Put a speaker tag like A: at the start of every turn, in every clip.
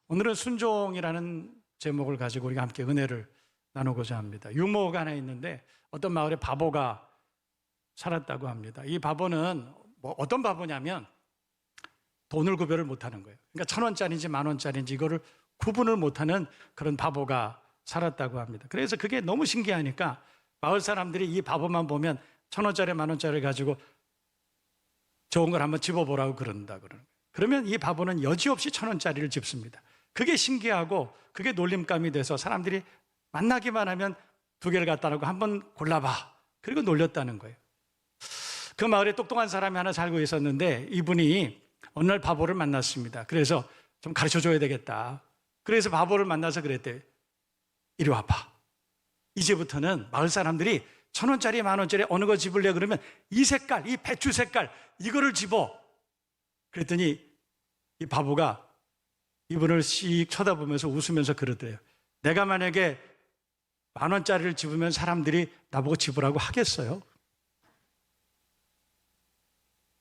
A: 오늘은 순종이라는 제목을 가지고 우리가 함께 은혜를 나누고자 합니다. 유모가 하나 있는데 어떤 마을에 바보가 살았다고 합니다. 이 바보는 어떤 바보냐면 돈을 구별을 못하는 거예요. 그러니까 1,000원짜리인지 10,000원짜리인지 이거를 구분을 못하는 그런 바보가 살았다고 합니다. 그래서 그게 너무 신기하니까 마을 사람들이 이 바보만 보면 1,000원짜리 10,000원짜리 가지고 좋은 걸 한번 집어보라고 그런다 그러는 거예요. 그러면 이 바보는 여지없이 1,000원짜리를 집습니다. 그게 신기하고 그게 놀림감이 돼서 사람들이 만나기만 하면 2개를 갖다 놓고 한번 골라봐. 그리고 놀렸다는 거예요. 그 마을에 똑똑한 사람이 하나 살고 있었는데 이분이 어느 날 바보를 만났습니다. 그래서 좀 가르쳐 줘야 되겠다. 그래서 바보를 만나서 그랬대요. 이리 와봐. 이제부터는 마을 사람들이 1,000원짜리 10,000원짜리 어느 거 집을래 그러면 이 색깔, 이 배추 색깔 이거를 집어. 그랬더니 이 바보가 이분을 씩 쳐다보면서 웃으면서 그러더래요. 내가 만약에 10,000원짜리를 집으면 사람들이 나보고 집으라고 하겠어요?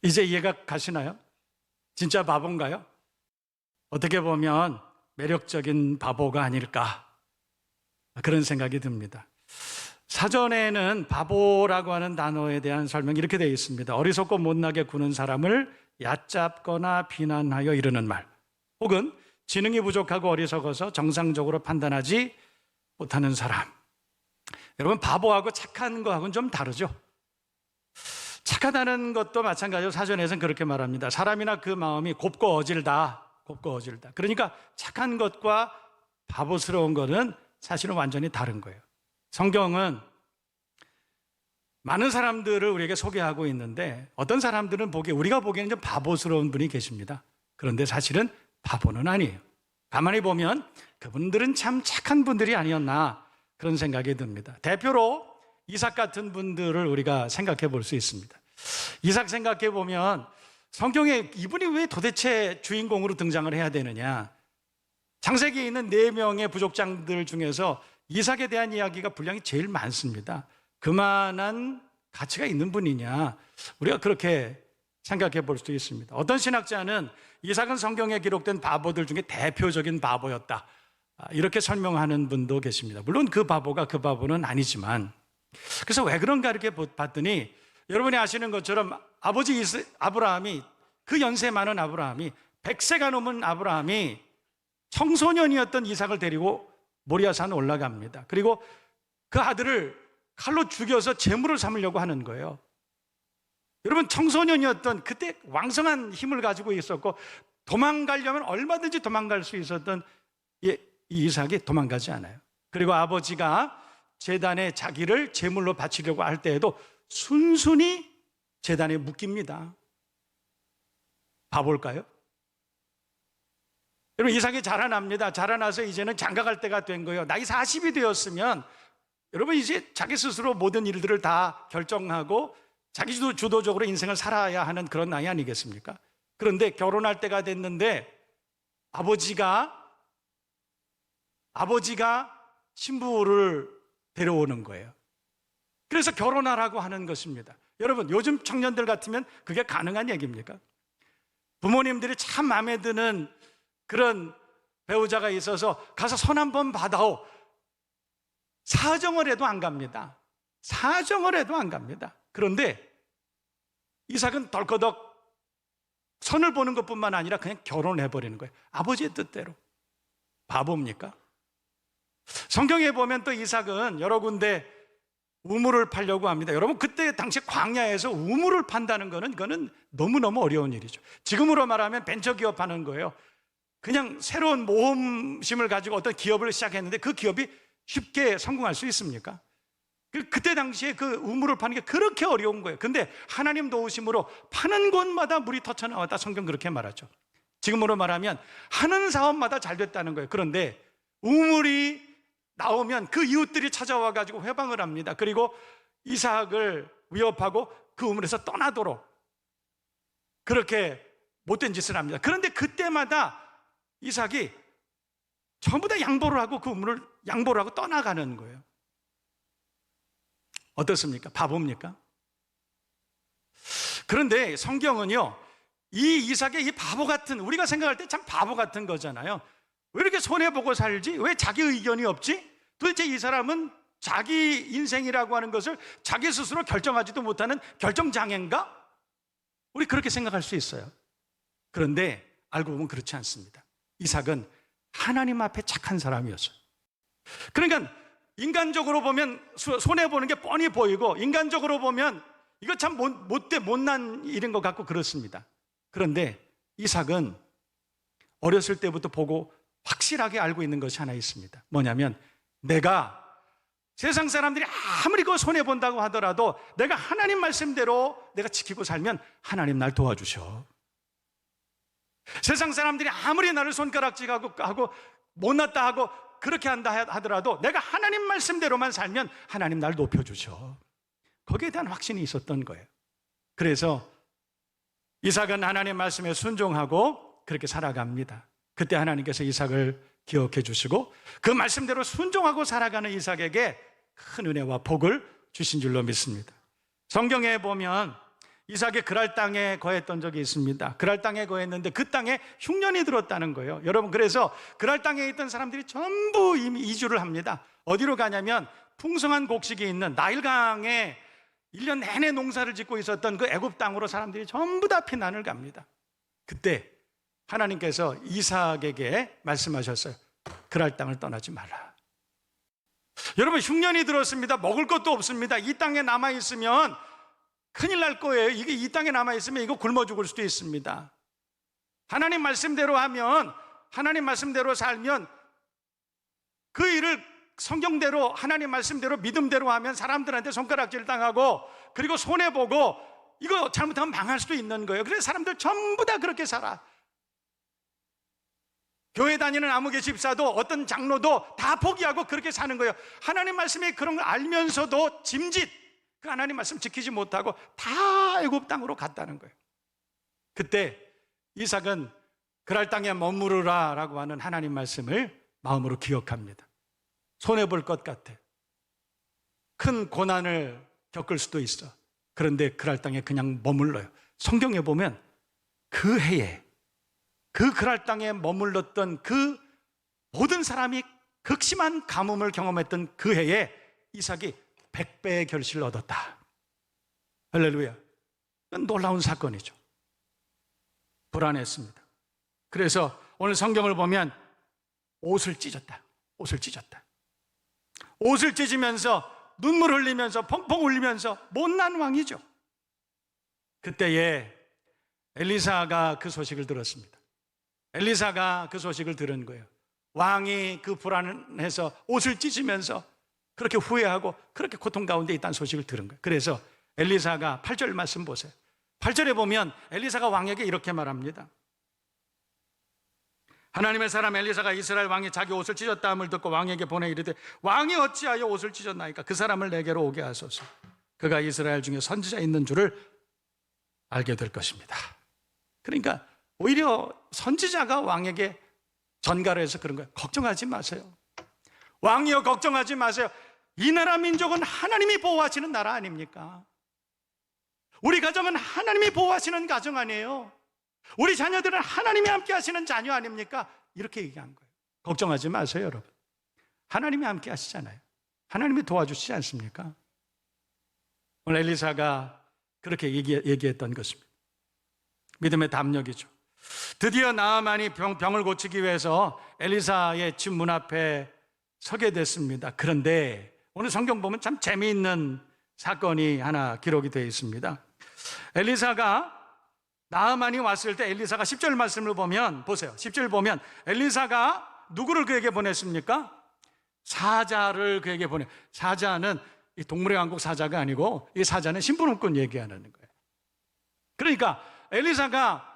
A: 이제 이해가 가시나요? 진짜 바본가요? 어떻게 보면 매력적인 바보가 아닐까 그런 생각이 듭니다. 사전에는 바보라고 하는 단어에 대한 설명이 이렇게 되어 있습니다. 어리석고 못나게 구는 사람을 얕잡거나 비난하여 이르는 말, 혹은 지능이 부족하고 어리석어서 정상적으로 판단하지 못하는 사람. 여러분, 바보하고 착한 거하고는 좀 다르죠. 착하다는 것도 마찬가지로 사전에서는 그렇게 말합니다. 사람이나 그 마음이 곱고 어질다. 그러니까 착한 것과 바보스러운 것은 사실은 완전히 다른 거예요. 성경은 많은 사람들을 우리에게 소개하고 있는데 어떤 사람들은 우리가 보기에는 좀 바보스러운 분이 계십니다. 그런데 사실은 바보는 아니에요. 가만히 보면 그분들은 참 착한 분들이 아니었나 그런 생각이 듭니다. 대표로 이삭 같은 분들을 우리가 생각해 볼 수 있습니다. 이삭 생각해 보면 성경에 이분이 왜 도대체 주인공으로 등장을 해야 되느냐. 창세기에 있는 4명의 부족장들 중에서 이삭에 대한 이야기가 분량이 제일 많습니다. 그만한 가치가 있는 분이냐, 우리가 그렇게 생각해 볼 수도 있습니다. 어떤 신학자는 이삭은 성경에 기록된 바보들 중에 대표적인 바보였다, 이렇게 설명하는 분도 계십니다. 물론 그 바보는 아니지만, 그래서 왜 그런가 이렇게 봤더니 여러분이 아시는 것처럼 아버지 아브라함이, 그 연세 많은 아브라함이, 100세가 넘은 아브라함이 청소년이었던 이삭을 데리고 모리아산 올라갑니다. 그리고 그 아들을 칼로 죽여서 제물을 삼으려고 하는 거예요. 여러분, 청소년이었던, 그때 왕성한 힘을 가지고 있었고 도망가려면 얼마든지 도망갈 수 있었던 이 이삭이 도망가지 않아요. 그리고 아버지가 제단에 자기를 제물로 바치려고 할 때에도 순순히 제단에 묶입니다. 바볼까요? 여러분, 이삭이 자라납니다. 자라나서 이제는 장가갈 때가 된 거예요. 나이 40이 되었으면 여러분 이제 자기 스스로 모든 일들을 다 결정하고 자기 주도적으로 인생을 살아야 하는 그런 나이 아니겠습니까? 그런데 결혼할 때가 됐는데 아버지가 신부를 데려오는 거예요. 그래서 결혼하라고 하는 것입니다. 여러분, 요즘 청년들 같으면 그게 가능한 얘기입니까? 부모님들이 참 마음에 드는 그런 배우자가 있어서 가서 손 한번 받아오. 사정을 해도 안 갑니다. 그런데 이삭은 덜커덕 선을 보는 것뿐만 아니라 그냥 결혼을 해버리는 거예요. 아버지의 뜻대로. 바보입니까? 성경에 보면 또 이삭은 여러 군데 우물을 파려고 합니다. 여러분, 그때 당시 광야에서 우물을 판다는 거는 그거는 너무너무 어려운 일이죠. 지금으로 말하면 벤처기업 하는 거예요. 그냥 새로운 모험심을 가지고 어떤 기업을 시작했는데 그 기업이 쉽게 성공할 수 있습니까? 그때 당시에 그 우물을 파는 게 그렇게 어려운 거예요. 근데 하나님 도우심으로 파는 곳마다 물이 터쳐나왔다, 성경 그렇게 말하죠. 지금으로 말하면 하는 사업마다 잘 됐다는 거예요. 그런데 우물이 나오면 그 이웃들이 찾아와 가지고 회방을 합니다. 그리고 이삭을 위협하고 그 우물에서 떠나도록 그렇게 못된 짓을 합니다. 그런데 그때마다 이삭이 전부 다 양보를 하고 그 우물을 양보를 하고 떠나가는 거예요. 어떻습니까? 바보입니까? 그런데 성경은요, 이 이삭의 이 바보 같은, 우리가 생각할 때 참 바보 같은 거잖아요. 왜 이렇게 손해보고 살지? 왜 자기 의견이 없지? 도대체 이 사람은 자기 인생이라고 하는 것을 자기 스스로 결정하지도 못하는 결정장애인가? 우리 그렇게 생각할 수 있어요. 그런데 알고 보면 그렇지 않습니다. 이삭은 하나님 앞에 착한 사람이었어요. 그러니까 인간적으로 보면 손해보는 게 뻔히 보이고, 인간적으로 보면 이거 참 못난 일인 것 같고 그렇습니다. 그런데 이삭은 어렸을 때부터 보고 확실하게 알고 있는 것이 하나 있습니다. 뭐냐면, 내가 세상 사람들이 아무리 그거 손해본다고 하더라도 내가 하나님 말씀대로 내가 지키고 살면 하나님 날 도와주셔. 세상 사람들이 아무리 나를 손가락질하고 못났다 하고 그렇게 한다 하더라도 내가 하나님 말씀대로만 살면 하나님 날 높여주셔. 거기에 대한 확신이 있었던 거예요. 그래서 이삭은 하나님 말씀에 순종하고 그렇게 살아갑니다. 그때 하나님께서 이삭을 기억해 주시고 그 말씀대로 순종하고 살아가는 이삭에게 큰 은혜와 복을 주신 줄로 믿습니다. 성경에 보면 이삭이 그랄 땅에 거했던 적이 있습니다. 그랄 땅에 거했는데 그 땅에 흉년이 들었다는 거예요. 여러분, 그래서 그랄 땅에 있던 사람들이 전부 이미 이주를 합니다. 어디로 가냐면 풍성한 곡식이 있는 나일강에 1년 내내 농사를 짓고 있었던 그 애굽 땅으로 사람들이 전부 다 피난을 갑니다. 그때 하나님께서 이삭에게 말씀하셨어요. 그랄 땅을 떠나지 말라. 여러분, 흉년이 들었습니다. 먹을 것도 없습니다. 이 땅에 남아있으면 큰일 날 거예요. 이게 이 땅에 남아있으면 이거 굶어 죽을 수도 있습니다. 하나님 말씀대로 하면, 하나님 말씀대로 살면, 그 일을 성경대로 하나님 말씀대로 믿음대로 하면 사람들한테 손가락질 당하고 그리고 손해보고 이거 잘못하면 망할 수도 있는 거예요. 그래서 사람들 전부 다 그렇게 살아. 교회 다니는 아무개 집사도 어떤 장로도 다 포기하고 그렇게 사는 거예요. 하나님 말씀이 그런 걸 알면서도 짐짓 그 하나님 말씀 지키지 못하고 다 애굽 땅으로 갔다는 거예요. 그때 이삭은 그랄 땅에 머무르라 라고 하는 하나님 말씀을 마음으로 기억합니다. 손해볼 것 같아. 큰 고난을 겪을 수도 있어. 그런데 그랄 땅에 그냥 머물러요. 성경에 보면 그 해에 그 그랄 땅에 머물렀던 그 모든 사람이 극심한 가뭄을 경험했던 그 해에 이삭이 100배의 결실을 얻었다. 할렐루야. 놀라운 사건이죠. 불안했습니다. 그래서 오늘 성경을 보면 옷을 찢었다. 옷을 찢었다. 옷을 찢으면서 눈물 흘리면서 펑펑 울리면서 못난 왕이죠. 그때에 엘리사가 그 소식을 들었습니다. 엘리사가 그 소식을 들은 거예요. 왕이 그 불안해서 옷을 찢으면서 그렇게 후회하고 그렇게 고통 가운데 있다는 소식을 들은 거예요. 그래서 엘리사가 8절 말씀 보세요. 8절에 보면 엘리사가 왕에게 이렇게 말합니다. 하나님의 사람 엘리사가 이스라엘 왕이 자기 옷을 찢었다 함을 듣고 왕에게 보내 이르되 왕이 어찌하여 옷을 찢었나이까? 그 사람을 내게로 오게 하소서. 그가 이스라엘 중에 선지자 있는 줄을 알게 될 것입니다. 그러니까 오히려 선지자가 왕에게 전가를 해서 그런 거예요. 걱정하지 마세요. 왕이여 걱정하지 마세요. 이 나라 민족은 하나님이 보호하시는 나라 아닙니까? 우리 가정은 하나님이 보호하시는 가정 아니에요? 우리 자녀들은 하나님이 함께 하시는 자녀 아닙니까? 이렇게 얘기한 거예요. 걱정하지 마세요, 여러분. 하나님이 함께 하시잖아요. 하나님이 도와주시지 않습니까? 오늘 엘리사가 그렇게 얘기했던 것입니다. 믿음의 담력이죠. 드디어 나아만이 병을 고치기 위해서 엘리사의 집 문 앞에 서게 됐습니다. 그런데 오늘 성경 보면 참 재미있는 사건이 하나 기록이 되어 있습니다. 엘리사가 나아만이 왔을 때 엘리사가 10절 말씀을 보면 보세요. 10절 보면 엘리사가 누구를 그에게 보냈습니까? 사자를 그에게 보내. 사자는 이 동물의 왕국 사자가 아니고 이 사자는 심부름꾼 얘기하는 거예요. 그러니까 엘리사가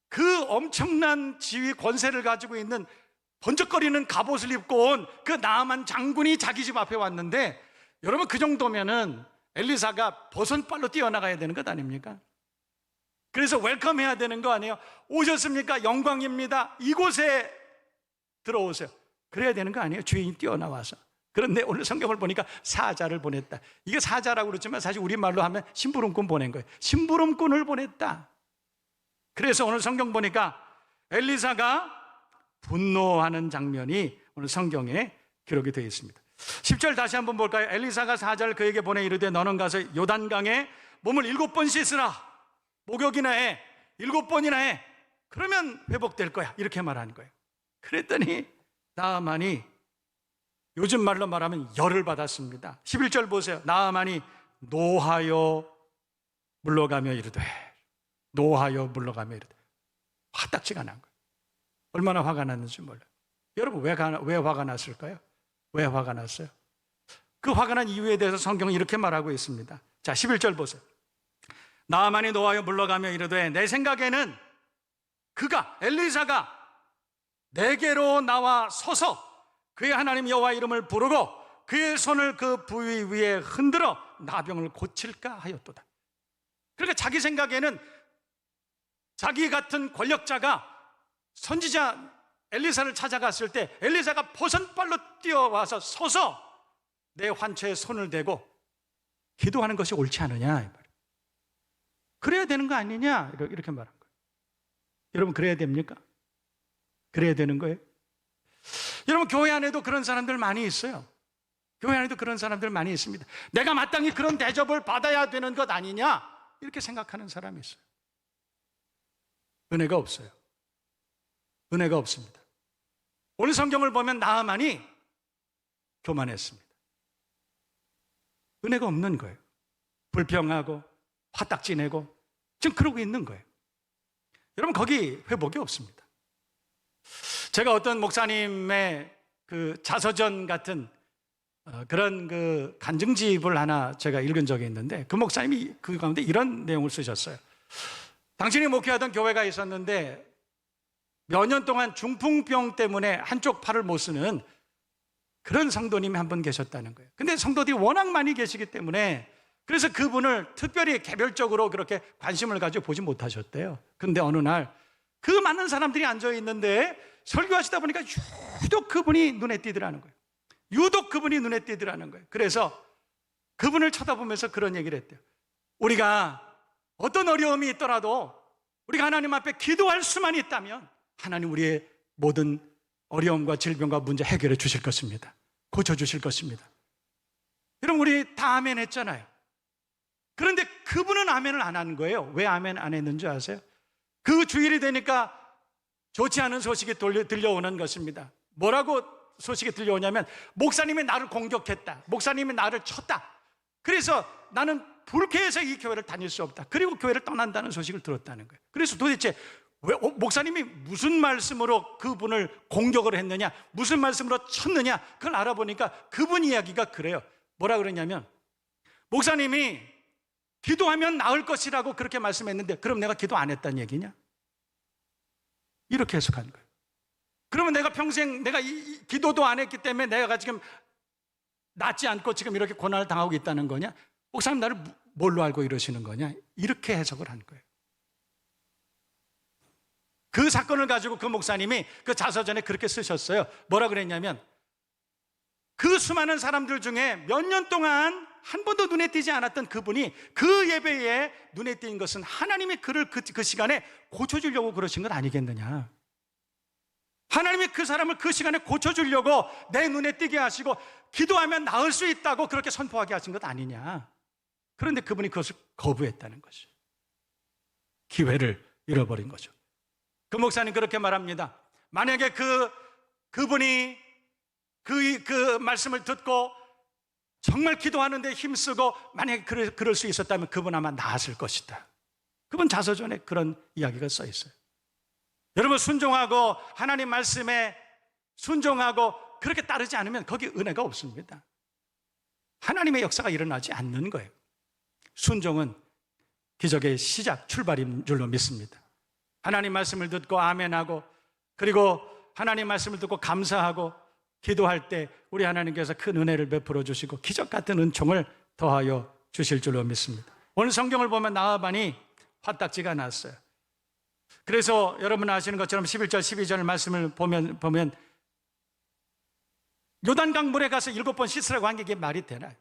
A: 그 엄청난 지위 권세를 가지고 있는 번쩍거리는 갑옷을 입고 온 그 나아만 장군이 자기 집 앞에 왔는데 여러분 그 정도면은 엘리사가 버선발로 뛰어나가야 되는 것 아닙니까? 그래서 웰컴해야 되는 거 아니에요? 오셨습니까? 영광입니다. 이곳에 들어오세요. 그래야 되는 거 아니에요? 주인이 뛰어나와서. 그런데 오늘 성경을 보니까 사자를 보냈다. 이게 사자라고 그러지만 사실 우리말로 하면 심부름꾼 보낸 거예요. 심부름꾼을 보냈다. 그래서 오늘 성경 보니까 엘리사가 분노하는 장면이 오늘 성경에 기록이 되어 있습니다. 10절 다시 한번 볼까요? 엘리사가 사자를 그에게 보내 이르되 너는 가서 요단강에 몸을 7번 씻으라. 목욕이나 해. 7번이나 해. 그러면 회복될 거야. 이렇게 말하는 거예요. 그랬더니 나아만이 요즘 말로 말하면 열을 받았습니다. 11절 보세요. 나아만이 노하여 물러가며 이르되, 노하여 물러가며 이르되. 화딱지가 난 거예요. 얼마나 화가 났는지 몰라요. 여러분 왜 화가 났을까요? 왜 화가 났어요? 그 화가 난 이유에 대해서 성경은 이렇게 말하고 있습니다. 자, 11절 보세요. 나아만이 노하여 물러가며 이르되 내 생각에는 그가, 엘리사가 내게로 나와 서서 그의 하나님 여호와 이름을 부르고 그의 손을 그 부위 위에 흔들어 나병을 고칠까 하였도다. 그러니까 자기 생각에는 자기 같은 권력자가 선지자 엘리사를 찾아갔을 때 엘리사가 버선발로 뛰어와서 서서 내 환처에 손을 대고 기도하는 것이 옳지 않느냐, 그래야 되는 거 아니냐, 이렇게 말한 거예요. 여러분 그래야 됩니까? 그래야 되는 거예요? 여러분 교회 안에도 그런 사람들 많이 있어요. 교회 안에도 그런 사람들 많이 있습니다. 내가 마땅히 그런 대접을 받아야 되는 것 아니냐, 이렇게 생각하는 사람이 있어요. 은혜가 없어요. 은혜가 없습니다. 오늘 성경을 보면 나아만이 교만했습니다. 은혜가 없는 거예요. 불평하고 화딱지 내고 지금 그러고 있는 거예요. 여러분 거기 회복이 없습니다. 제가 어떤 목사님의 그 자서전 같은 그런 그 간증집을 하나 제가 읽은 적이 있는데 그 목사님이 그 가운데 이런 내용을 쓰셨어요. 당신이 목회하던 교회가 있었는데 몇 년 동안 중풍병 때문에 한쪽 팔을 못 쓰는 그런 성도님이 한 분 계셨다는 거예요. 근데 성도들이 워낙 많이 계시기 때문에 그래서 그분을 특별히 개별적으로 그렇게 관심을 가지고 보지 못하셨대요. 근데 어느 날 그 많은 사람들이 앉아 있는데 설교하시다 보니까 유독 그분이 눈에 띄더라는 거예요. 유독 그분이 눈에 띄더라는 거예요. 그래서 그분을 쳐다보면서 그런 얘기를 했대요. 우리가 어떤 어려움이 있더라도 우리가 하나님 앞에 기도할 수만 있다면 하나님 우리의 모든 어려움과 질병과 문제 해결해 주실 것입니다. 고쳐주실 것입니다. 여러분 우리 다 아멘 했잖아요. 그런데 그분은 아멘을 안 한 거예요. 왜 아멘 안 했는지 아세요? 그 주일이 되니까 좋지 않은 소식이 들려오는 것입니다. 뭐라고 소식이 들려오냐면 목사님이 나를 공격했다. 목사님이 나를 쳤다. 그래서 나는 불쾌해서 이 교회를 다닐 수 없다. 그리고 교회를 떠난다는 소식을 들었다는 거예요. 그래서 도대체 왜 목사님이 무슨 말씀으로 그분을 공격을 했느냐, 무슨 말씀으로 쳤느냐, 그걸 알아보니까 그분 이야기가 그래요. 뭐라 그러냐면 목사님이 기도하면 나을 것이라고 그렇게 말씀했는데 그럼 내가 기도 안 했다는 얘기냐? 이렇게 해석한 거예요. 그러면 내가 평생 내가 기도도 안 했기 때문에 내가 지금 낫지 않고 지금 이렇게 고난을 당하고 있다는 거냐? 목사님 나를 뭘로 알고 이러시는 거냐? 이렇게 해석을 한 거예요. 그 사건을 가지고 그 목사님이 그 자서전에 그렇게 쓰셨어요. 뭐라 그랬냐면 그 수많은 사람들 중에 몇 년 동안 한 번도 눈에 띄지 않았던 그분이 그 예배에 눈에 띈 것은 하나님이 그를 그 시간에 고쳐주려고 그러신 것 아니겠느냐. 하나님이 그 사람을 그 시간에 고쳐주려고 내 눈에 띄게 하시고 기도하면 나을 수 있다고 그렇게 선포하게 하신 것 아니냐. 그런데 그분이 그것을 거부했다는 것이죠. 기회를 잃어버린 거죠. 그 목사님 그렇게 말합니다. 만약에 그분이 그 말씀을 듣고 정말 기도하는데 힘쓰고 만약에 그럴 수 있었다면 그분 아마 나았을 것이다. 그분 자서전에 그런 이야기가 써 있어요. 여러분 순종하고 하나님 말씀에 순종하고 그렇게 따르지 않으면 거기 은혜가 없습니다. 하나님의 역사가 일어나지 않는 거예요. 순종은 기적의 시작, 출발인 줄로 믿습니다. 하나님 말씀을 듣고 아멘하고 그리고 하나님 말씀을 듣고 감사하고 기도할 때 우리 하나님께서 큰 은혜를 베풀어 주시고 기적 같은 은총을 더하여 주실 줄로 믿습니다. 오늘 성경을 보면 나아만이 화딱지가 났어요. 그래서 여러분 아시는 것처럼 11절 12절 말씀을 보면 요단강 물에 가서 7번 씻으라고 한 게 이게 말이 되나요?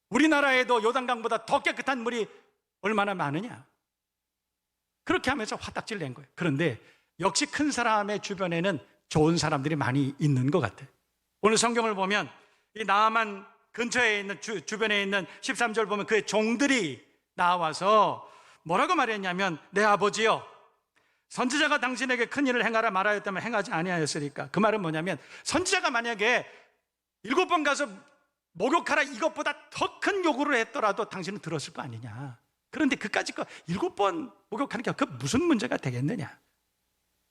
A: 우리나라에도 요단강보다 더 깨끗한 물이 얼마나 많으냐? 그렇게 하면서 화딱지를 낸 거예요. 그런데 역시 큰 사람의 주변에는 좋은 사람들이 많이 있는 것 같아요. 오늘 성경을 보면 이 나아만 근처에 있는 주변에 있는 13절 보면 그의 종들이 나와서 뭐라고 말했냐면, 내 아버지여, 선지자가 당신에게 큰 일을 행하라 말하였다면 행하지 아니하였으리까. 그 말은 뭐냐면, 선지자가 만약에 7번 가서 목욕하라 이것보다 더 큰 요구를 했더라도 당신은 들었을 거 아니냐. 그런데 그까짓 거 7번 목욕하는 게 그 무슨 문제가 되겠느냐.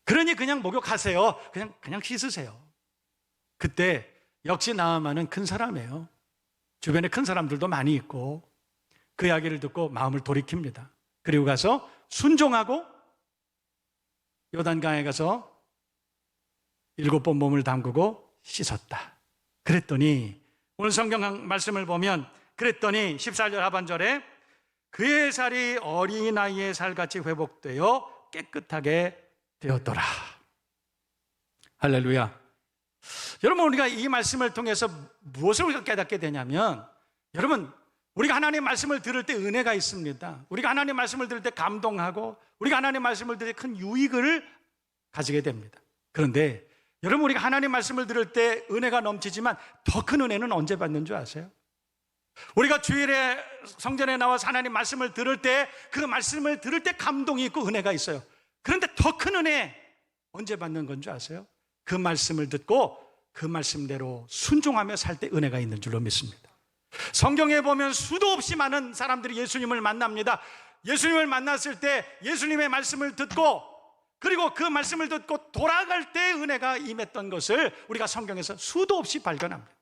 A: 그러니 그냥 목욕하세요. 그냥 씻으세요. 그때 역시 나아만은 큰 사람이에요. 주변에 큰 사람들도 많이 있고, 그 이야기를 듣고 마음을 돌이킵니다. 그리고 가서 순종하고 요단강에 가서 7번 몸을 담그고 씻었다. 그랬더니 오늘 성경 말씀을 보면, 그랬더니 14절 하반절에 그의 살이 어린아이의 살같이 회복되어 깨끗하게 되었더라. 할렐루야. 여러분, 우리가 이 말씀을 통해서 무엇을 우리가 깨닫게 되냐면, 여러분, 우리가 하나님의 말씀을 들을 때 은혜가 있습니다. 우리가 하나님의 말씀을 들을 때 감동하고, 우리가 하나님의 말씀을 들을 때 큰 유익을 가지게 됩니다. 그런데 여러분, 우리가 하나님의 말씀을 들을 때 은혜가 넘치지만 더 큰 은혜는 언제 받는 줄 아세요? 우리가 주일에 성전에 나와서 하나님 말씀을 들을 때, 그 말씀을 들을 때 감동이 있고 은혜가 있어요. 그런데 더 큰 은혜 언제 받는 건 줄 아세요? 그 말씀을 듣고 그 말씀대로 순종하며 살 때 은혜가 있는 줄로 믿습니다. 성경에 보면 수도 없이 많은 사람들이 예수님을 만납니다. 예수님을 만났을 때 예수님의 말씀을 듣고, 그리고 그 말씀을 듣고 돌아갈 때 은혜가 임했던 것을 우리가 성경에서 수도 없이 발견합니다.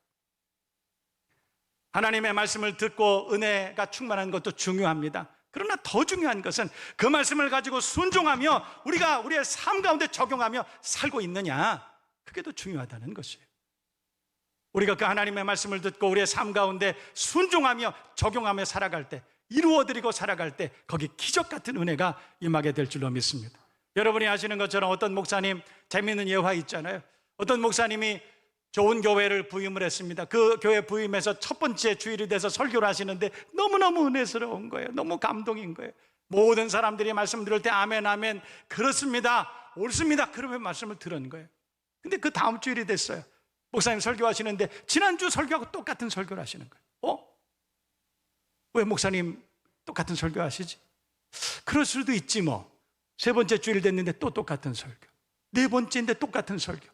A: 하나님의 말씀을 듣고 은혜가 충만한 것도 중요합니다. 그러나 더 중요한 것은 그 말씀을 가지고 순종하며 우리가 우리의 삶 가운데 적용하며 살고 있느냐, 그게 더 중요하다는 것이에요. 우리가 그 하나님의 말씀을 듣고 우리의 삶 가운데 순종하며 적용하며 살아갈 때, 이루어드리고 살아갈 때 거기 기적 같은 은혜가 임하게 될 줄로 믿습니다. 여러분이 아시는 것처럼 어떤 목사님, 재미있는 예화 있잖아요. 어떤 목사님이 좋은 교회를 부임을 했습니다. 그 교회 부임해서 첫 번째 주일이 돼서 설교를 하시는데 너무너무 은혜스러운 거예요. 너무 감동인 거예요. 모든 사람들이 말씀 들을 때 아멘 아멘, 그렇습니다, 옳습니다, 그러면 말씀을 들은 거예요. 근데 그 다음 주일이 됐어요. 목사님 설교하시는데 지난주 설교하고 똑같은 설교를 하시는 거예요. 왜 목사님 똑같은 설교 하시지? 그럴 수도 있지 뭐. 세 번째 주일 됐는데 또 똑같은 설교, 네 번째인데 똑같은 설교.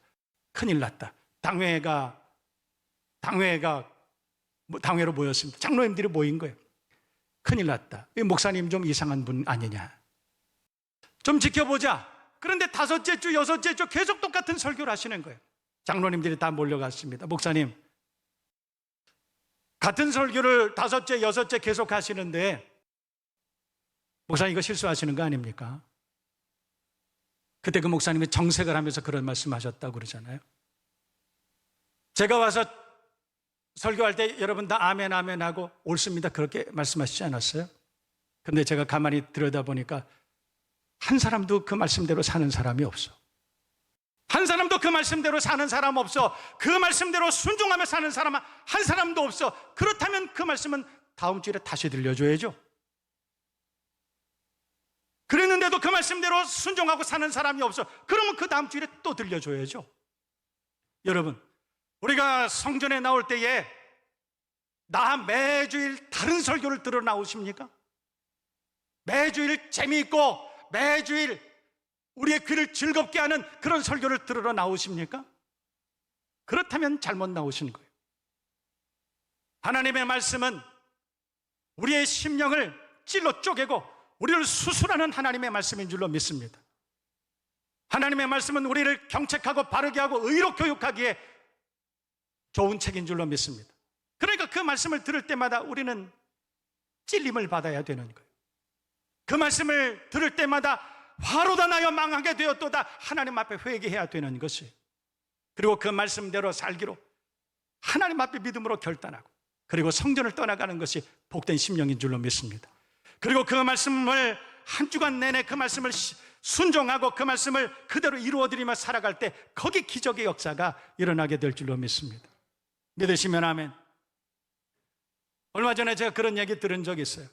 A: 큰일 났다. 당회로 모였습니다. 장로님들이 모인 거예요. 큰일 났다. 이 목사님 좀 이상한 분 아니냐, 좀 지켜보자. 그런데 5째 주, 6째 주 계속 똑같은 설교를 하시는 거예요. 장로님들이 다 몰려갔습니다. 목사님, 같은 설교를 5째, 6째 계속 하시는데 목사님 이거 실수하시는 거 아닙니까? 그때 그 목사님이 정색을 하면서 그런 말씀하셨다고 그러잖아요. 제가 와서 설교할 때 여러분 다 아멘 아멘 하고 옳습니다 그렇게 말씀하시지 않았어요? 그런데 제가 가만히 들여다보니까 한 사람도 그 말씀대로 사는 사람이 없어. 한 사람도 그 말씀대로 사는 사람 없어. 그 말씀대로 순종하며 사는 사람 한 사람도 없어. 그렇다면 그 말씀은 다음 주일에 다시 들려줘야죠. 그랬는데도 그 말씀대로 순종하고 사는 사람이 없어. 그러면 그 다음 주일에 또 들려줘야죠. 여러분, 우리가 성전에 나올 때에 나 매주일 다른 설교를 들어 나오십니까? 매주일 재미있고 매주일 우리의 귀를 즐겁게 하는 그런 설교를 들으러 나오십니까? 그렇다면 잘못 나오신 거예요. 하나님의 말씀은 우리의 심령을 찔러 쪼개고 우리를 수술하는 하나님의 말씀인 줄로 믿습니다. 하나님의 말씀은 우리를 경책하고 바르게 하고 의로 교육하기에 좋은 책인 줄로 믿습니다. 그러니까 그 말씀을 들을 때마다 우리는 찔림을 받아야 되는 거예요. 그 말씀을 들을 때마다 화로다 나여 망하게 되었도다 하나님 앞에 회개해야 되는 것이에요. 그리고 그 말씀대로 살기로 하나님 앞에 믿음으로 결단하고 그리고 성전을 떠나가는 것이 복된 심령인 줄로 믿습니다. 그리고 그 말씀을 한 주간 내내 그 말씀을 순종하고 그 말씀을 그대로 이루어드리며 살아갈 때 거기 기적의 역사가 일어나게 될 줄로 믿습니다. 믿으시면 아멘. 얼마 전에 제가 그런 얘기 들은 적이 있어요.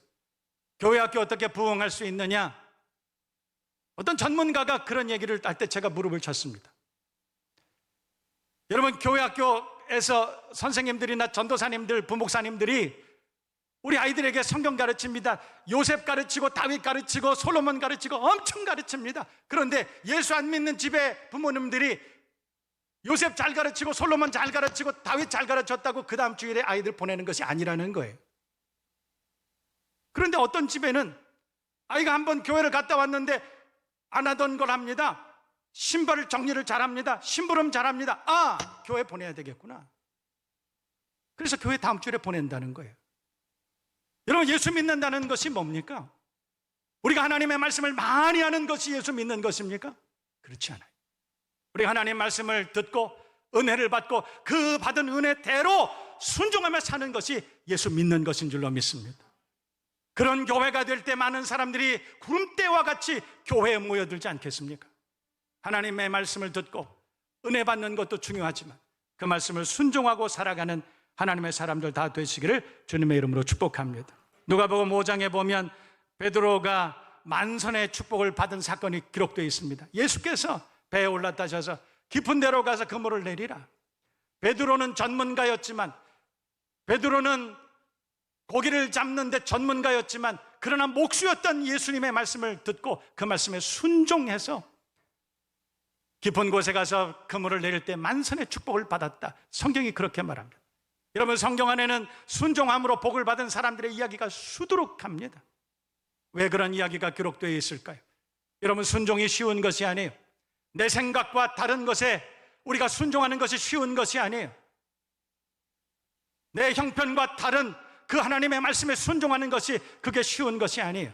A: 교회 학교 어떻게 부흥할 수 있느냐, 어떤 전문가가 그런 얘기를 할 때 제가 무릎을 쳤습니다. 여러분, 교회 학교에서 선생님들이나 전도사님들, 부목사님들이 우리 아이들에게 성경 가르칩니다. 요셉 가르치고 다윗 가르치고 솔로몬 가르치고 엄청 가르칩니다. 그런데 예수 안 믿는 집에 부모님들이 요셉 잘 가르치고 솔로몬 잘 가르치고 다윗 잘 가르쳤다고 그 다음 주일에 아이들 보내는 것이 아니라는 거예요. 그런데 어떤 집에는 아이가 한번 교회를 갔다 왔는데 안 하던 걸 합니다. 신발 정리를 잘합니다. 심부름 잘합니다. 아, 교회 보내야 되겠구나. 그래서 교회 다음 주일에 보낸다는 거예요. 여러분, 예수 믿는다는 것이 뭡니까? 우리가 하나님의 말씀을 많이 하는 것이 예수 믿는 것입니까? 그렇지 않아요. 우리가 하나님의 말씀을 듣고 은혜를 받고 그 받은 은혜대로 순종하며 사는 것이 예수 믿는 것인 줄로 믿습니다. 그런 교회가 될 때 많은 사람들이 구름대와 같이 교회에 모여들지 않겠습니까? 하나님의 말씀을 듣고 은혜 받는 것도 중요하지만 그 말씀을 순종하고 살아가는 하나님의 사람들 다 되시기를 주님의 이름으로 축복합니다. 누가복음 5장에 보면 베드로가 만선의 축복을 받은 사건이 기록되어 있습니다. 예수께서 배에 올라타셔서 깊은 데로 가서 그물을 내리라. 베드로는 전문가였지만, 베드로는 고기를 잡는 데 전문가였지만, 그러나 목수였던 예수님의 말씀을 듣고 그 말씀에 순종해서 깊은 곳에 가서 그물을 내릴 때 만선의 축복을 받았다. 성경이 그렇게 말합니다. 여러분, 성경 안에는 순종함으로 복을 받은 사람들의 이야기가 수두룩합니다. 왜 그런 이야기가 기록되어 있을까요? 여러분, 순종이 쉬운 것이 아니에요. 내 생각과 다른 것에 우리가 순종하는 것이 쉬운 것이 아니에요. 내 형편과 다른 그 하나님의 말씀에 순종하는 것이 그게 쉬운 것이 아니에요.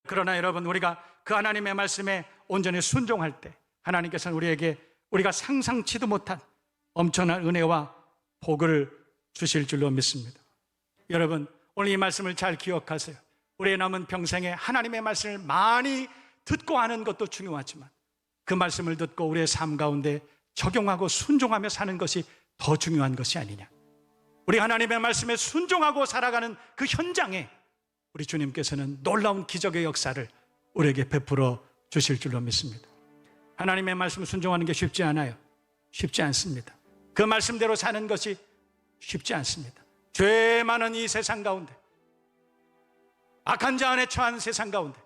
A: 그러나 여러분, 우리가 그 하나님의 말씀에 온전히 순종할 때 하나님께서는 우리에게 우리가 상상치도 못한 엄청난 은혜와 복을 주실 줄로 믿습니다. 여러분, 오늘 이 말씀을 잘 기억하세요. 우리의 남은 평생에 하나님의 말씀을 많이 듣고 하는 것도 중요하지만 그 말씀을 듣고 우리의 삶 가운데 적용하고 순종하며 사는 것이 더 중요한 것이 아니냐. 우리 하나님의 말씀에 순종하고 살아가는 그 현장에 우리 주님께서는 놀라운 기적의 역사를 우리에게 베풀어 주실 줄로 믿습니다. 하나님의 말씀 순종하는 게 쉽지 않아요. 쉽지 않습니다. 그 말씀대로 사는 것이 쉽지 않습니다. 죄 많은 이 세상 가운데, 악한 자 안에 처한 세상 가운데,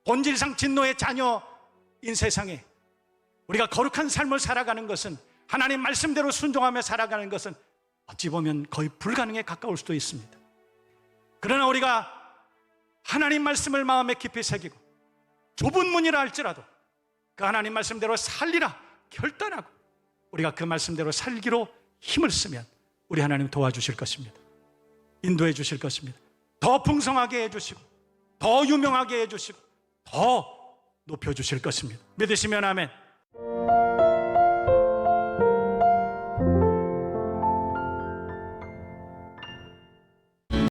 A: 본질상 진노의 자녀인 세상에 우리가 거룩한 삶을 살아가는 것은, 하나님 말씀대로 순종하며 살아가는 것은 어찌 보면 거의 불가능에 가까울 수도 있습니다. 그러나 우리가 하나님 말씀을 마음에 깊이 새기고 좁은 문이라 할지라도 그 하나님 말씀대로 살리라 결단하고 우리가 그 말씀대로 살기로 힘을 쓰면 우리 하나님 도와주실 것입니다. 인도해 주실 것입니다. 더 풍성하게 해주시고 더 유명하게 해주시고 더 높여주실 것입니다. 믿으시면 아멘.